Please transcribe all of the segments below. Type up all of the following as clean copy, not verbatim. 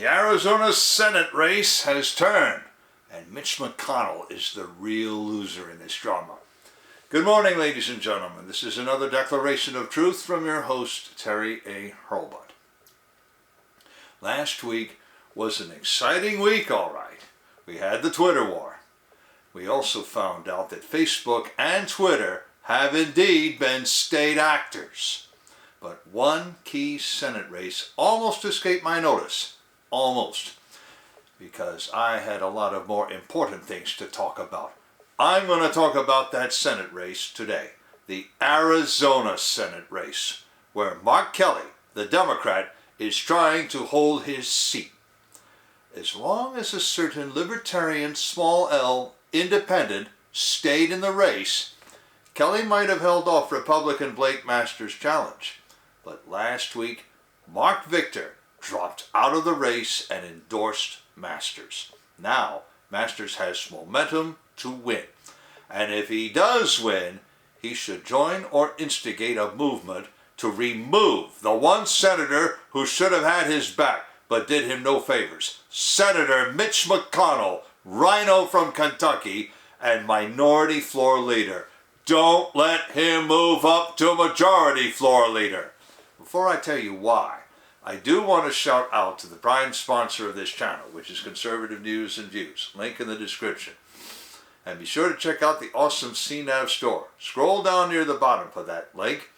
The Arizona Senate race has turned, and Mitch McConnell is the real loser in this drama. Good morning, ladies and gentlemen. This is another declaration of truth from your host, Terry A. Hurlbut. Last week was an exciting week, all right. We had the Twitter war. We also found out that Facebook and Twitter have indeed been state actors. But one key Senate race almost escaped my notice. Almost. Because I had a lot of more important things to talk about. I'm going to talk about that Senate race today. The Arizona Senate race, where Mark Kelly, the Democrat, is trying to hold his seat. As long as a certain Libertarian, small L, independent, stayed in the race, Kelly might have held off Republican Blake Masters' challenge. But last week, Mark Victor dropped out of the race and endorsed Masters. Now, Masters has momentum to win. And if he does win, he should join or instigate a movement to remove the one senator who should have had his back but did him no favors. Senator Mitch McConnell, Rhino from Kentucky, and minority floor leader. Don't let him move up to majority floor leader. Before I tell you why, I do want to shout out to the prime sponsor of this channel, which is Conservative News and Views. Link in the description. And be sure to check out the awesome CNAV Store. Scroll down near the bottom for that link.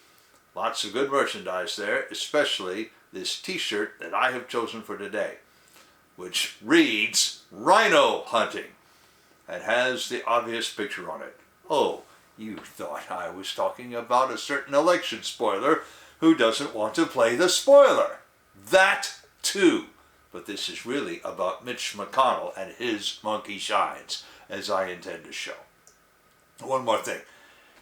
Lots of good merchandise there, especially this t-shirt that I have chosen for today, which reads Rhino Hunting and has the obvious picture on it. Oh, you thought I was talking about a certain election spoiler who doesn't want to play the spoiler. That too. But this is really about Mitch McConnell and his monkey shines, as I intend to show. One more thing.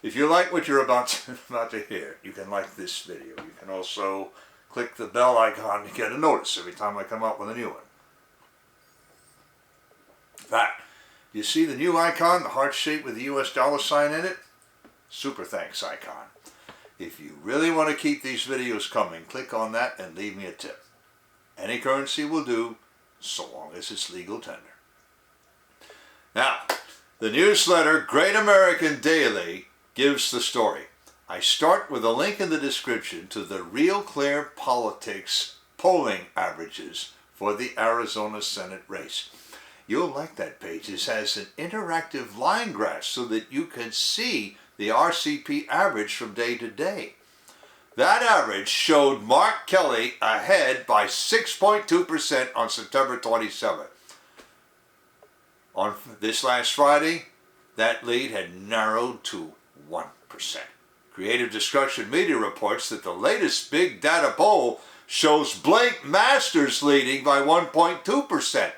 If you like what you're about to hear, you can like this video. You can also click the bell icon to get a notice every time I come out with a new one. In fact, you see the new icon, the heart shape with the US dollar sign in it? Super thanks icon. If you really want to keep these videos coming, click on that and leave me a tip. Any currency will do, so long as it's legal tender. Now, the newsletter Great American Daily gives the story. I start with a link in the description to the Real Clear Politics polling averages for the Arizona Senate race. You'll like that page. It has an interactive line graph so that you can see the RCP average from day to day. That average showed Mark Kelly ahead by 6.2% on September 27th. On this last Friday, that lead had narrowed to 1%. Creative Destruction Media reports that the latest big data poll shows Blake Masters leading by 1.2%.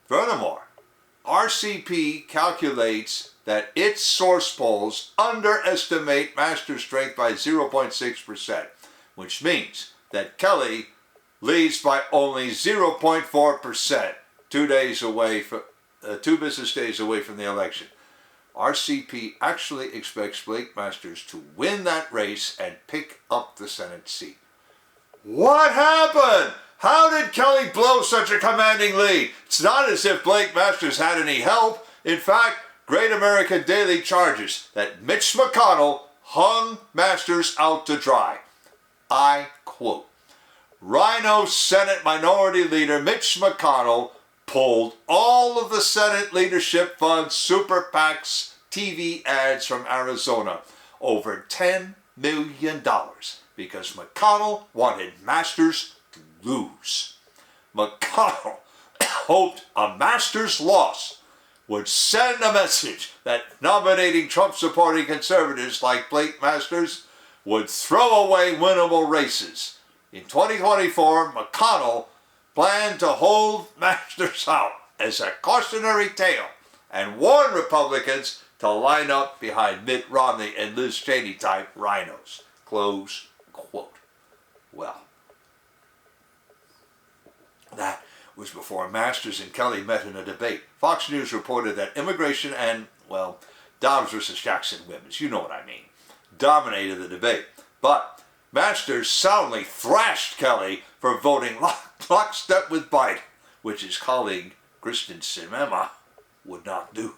Furthermore, RCP calculates that its source polls underestimate Masters' strength by 0.6%, which means that Kelly leads by only 0.4%, 2 business days away from the election. RCP actually expects Blake Masters to win that race and pick up the Senate seat. What happened? How did Kelly blow such a commanding lead? It's not as if Blake Masters had any help. In fact, Great American Daily charges that Mitch McConnell hung Masters out to dry. I quote, Rhino Senate Minority Leader Mitch McConnell pulled all of the Senate Leadership Fund Super PAC's TV ads from Arizona, over $10 million, because McConnell wanted Masters to lose. McConnell hoped a Masters loss would send a message that nominating Trump-supporting conservatives like Blake Masters would throw away winnable races. In 2024, McConnell planned to hold Masters out as a cautionary tale and warn Republicans to line up behind Mitt Romney and Liz Cheney type rhinos. Close quote. Well, that was before Masters and Kelly met in a debate. Fox News reported that immigration and, well, Dobbs versus Jackson women's, you know what I mean, dominated the debate. But Masters soundly thrashed Kelly for voting lockstep with Biden. which his colleague Kristen Sinema would not do.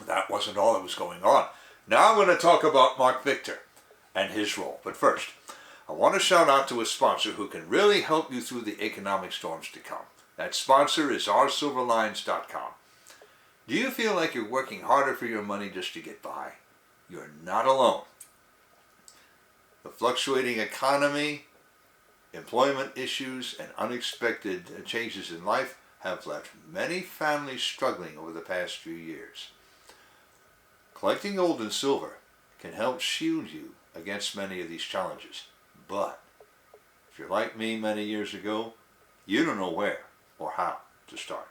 That wasn't all that was going on. Now I'm going to talk about Marc Victor and his role. But first, I want to shout out to a sponsor who can really help you through the economic storms to come. That sponsor is oursilverlines.com. Do you feel like you're working harder for your money just to get by? You're not alone. The fluctuating economy, employment issues, and unexpected changes in life have left many families struggling over the past few years. Collecting gold and silver can help shield you against many of these challenges. But if you're like me many years ago, you don't know where or how to start.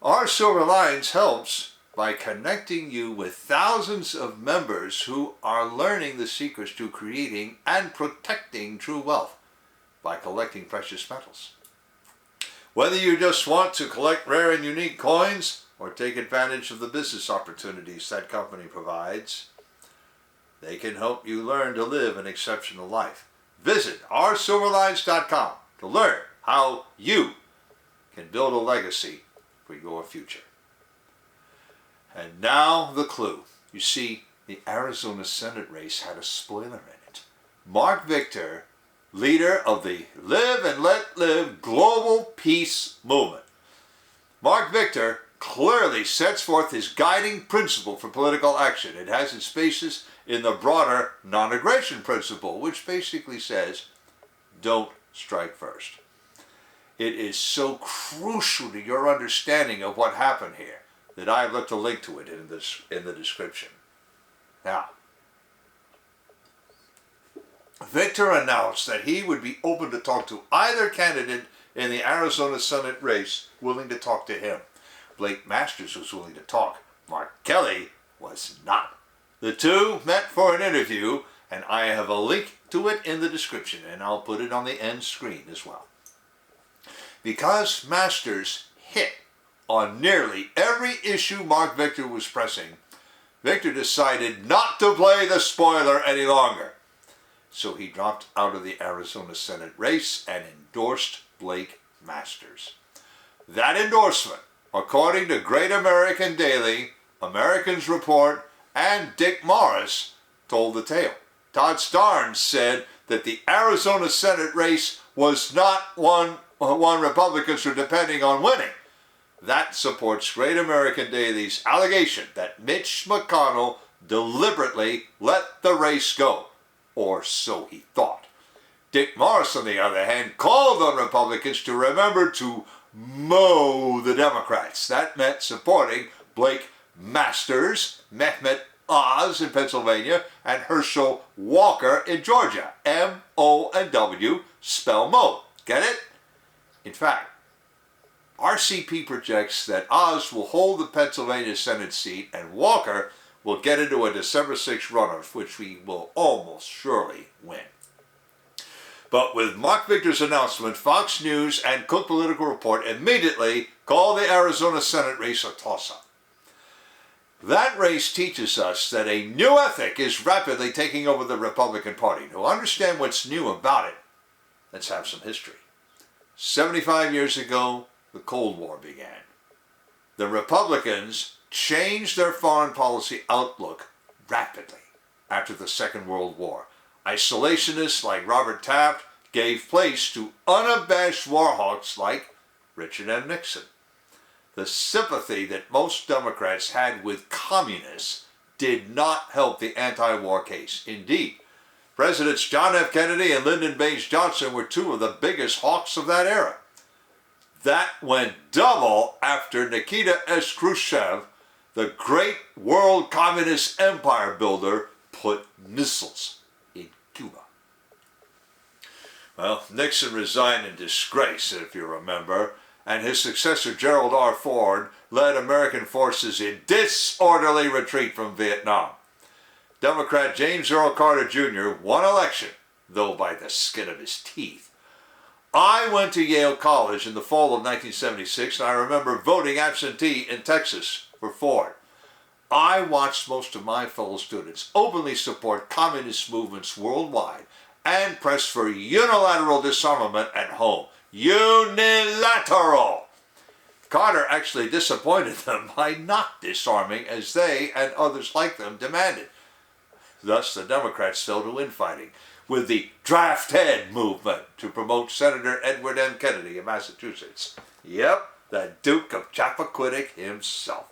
Our Silver Lines helps by connecting you with thousands of members who are learning the secrets to creating and protecting true wealth by collecting precious metals. Whether you just want to collect rare and unique coins or take advantage of the business opportunities that company provides, they can help you learn to live an exceptional life. Visit oursilverlines.com to learn how you can build a legacy for your future. And now the clue. You see, the Arizona Senate race had a spoiler in it. Marc Victor, leader of the Live and Let Live global peace movement. Marc Victor clearly sets forth his guiding principle for political action. It has its basis in the broader non-aggression principle, which basically says, don't strike first. It is so crucial to your understanding of what happened here that I've left a link to it in the description. Now, Victor announced that he would be open to talk to either candidate in the Arizona Senate race willing to talk to him. Blake Masters was willing to talk. Mark Kelly was not. The two met for an interview, and I have a link to it in the description, and I'll put it on the end screen as well. Because Masters hit on nearly every issue Marc Victor was pressing, Victor decided not to play the spoiler any longer. So he dropped out of the Arizona Senate race and endorsed Blake Masters. That endorsement, according to Great American Daily, Americans Report, and Dick Morris, told the tale. Todd Starnes said that the Arizona Senate race was not one Republicans were depending on winning. That supports Great American Daily's allegation that Mitch McConnell deliberately let the race go, or so he thought. Dick Morris, on the other hand, called on Republicans to remember to mow the Democrats. That meant supporting Blake Masters, Mehmet Oz in Pennsylvania, and Herschel Walker in Georgia. M-O and W spell mow. Get it? In fact, RCP projects that Oz will hold the Pennsylvania Senate seat and Walker will get into a December 6th runoff, which we will almost surely win. But with Marc Victor's announcement, Fox News and Cook Political Report immediately called the Arizona Senate race a toss-up. That race teaches us that a new ethic is rapidly taking over the Republican Party. To understand what's new about it, let's have some history. 75 years ago, the Cold War began. The Republicans changed their foreign policy outlook rapidly after the Second World War. Isolationists like Robert Taft gave place to unabashed warhawks like Richard M. Nixon. The sympathy that most Democrats had with communists did not help the anti-war case. Indeed, Presidents John F. Kennedy and Lyndon Baines Johnson were two of the biggest hawks of that era. That went double after Nikita S. Khrushchev, the great world communist empire builder, put missiles in Cuba. Well, Nixon resigned in disgrace, if you remember, and his successor Gerald R. Ford led American forces in disorderly retreat from Vietnam. Democrat James Earl Carter Jr. won election, though by the skin of his teeth. I went to Yale College in the fall of 1976, and I remember voting absentee in Texas for Ford. I watched most of my fellow students openly support communist movements worldwide and pressed for unilateral disarmament at home. Unilateral! Carter actually disappointed them by not disarming as they and others like them demanded. Thus, the Democrats fell to infighting with the draft head movement to promote Senator Edward M. Kennedy of Massachusetts. Yep, the Duke of Chappaquiddick himself.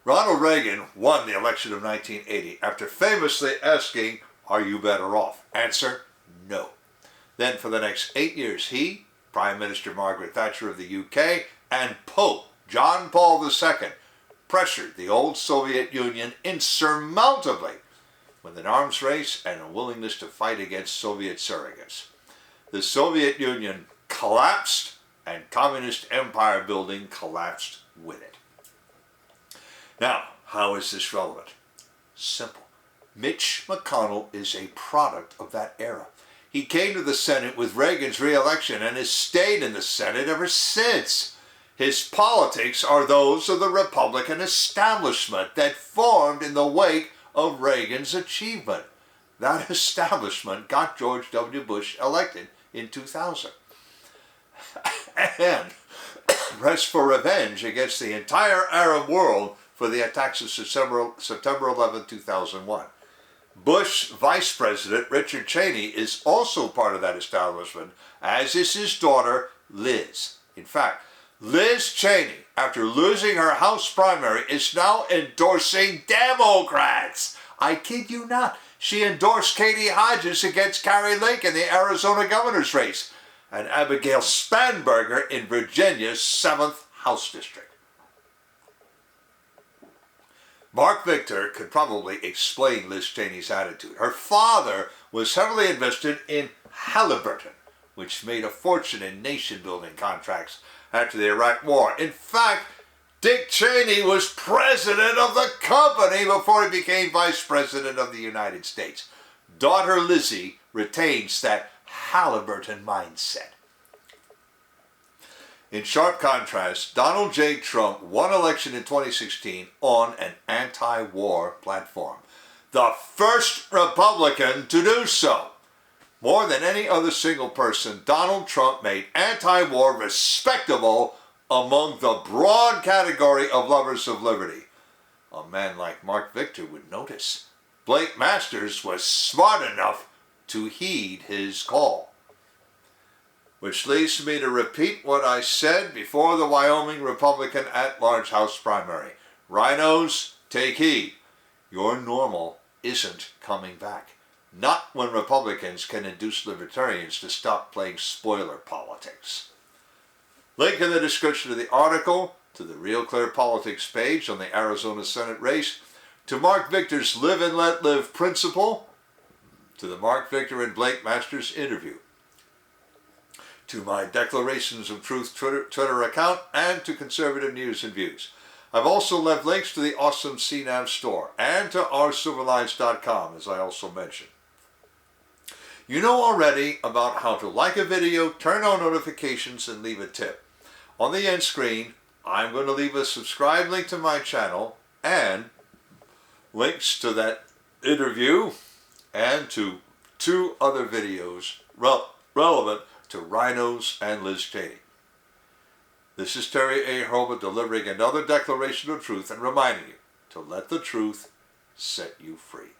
Ronald Reagan won the election of 1980 after famously asking, "Are you better off?" Answer, no. Then for the next 8 years, he, Prime Minister Margaret Thatcher of the UK, and Pope John Paul II pressured the old Soviet Union insurmountably with an arms race and a willingness to fight against Soviet surrogates. The Soviet Union collapsed, and communist empire building collapsed with it. Now, how is this relevant? Simple. Mitch McConnell is a product of that era. He came to the Senate with Reagan's re-election and has stayed in the Senate ever since. His politics are those of the Republican establishment that formed in the wake of Reagan's achievement. That establishment got George W. Bush elected in 2000. And pressed for revenge against the entire Arab world for the attacks of September 11, 2001. Bush Vice President Richard Cheney is also part of that establishment, as is his daughter, Liz. In fact, Liz Cheney, after losing her House primary, is now endorsing Democrats. I kid you not. She endorsed Katie Hodges against Carrie Lake in the Arizona governor's race, and Abigail Spanberger in Virginia's 7th House District. Marc Victor could probably explain Liz Cheney's attitude. Her father was heavily invested in Halliburton, which made a fortune in nation-building contracts after the Iraq War. In fact, Dick Cheney was president of the company before he became vice president of the United States. Daughter Lizzie retains that Halliburton mindset. In sharp contrast, Donald J. Trump won election in 2016 on an anti-war platform. The first Republican to do so. More than any other single person, Donald Trump made anti-war respectable among the broad category of lovers of liberty. A man like Marc Victor would notice. Blake Masters was smart enough to heed his call. Which leads me to repeat what I said before the Wyoming Republican at-large House primary. Rhinos, take heed. Your normal isn't coming back. Not when Republicans can induce Libertarians to stop playing spoiler politics. Link in the description of the article, to the Real Clear Politics page on the Arizona Senate race, to Marc Victor's Live and Let Live principle, to the Marc Victor and Blake Masters interview, to my Declarations of Truth Twitter account, and to Conservative News and Views. I've also left links to the awesome CNAV Store and to ourcivillives.com, as I also mentioned. You know already about how to like a video, turn on notifications, and leave a tip. On the end screen, I'm going to leave a subscribe link to my channel and links to that interview and to 2 other videos relevant to Rhinos and Liz Cheney. This is Terry A. Hurlbut delivering another declaration of truth and reminding you to let the truth set you free.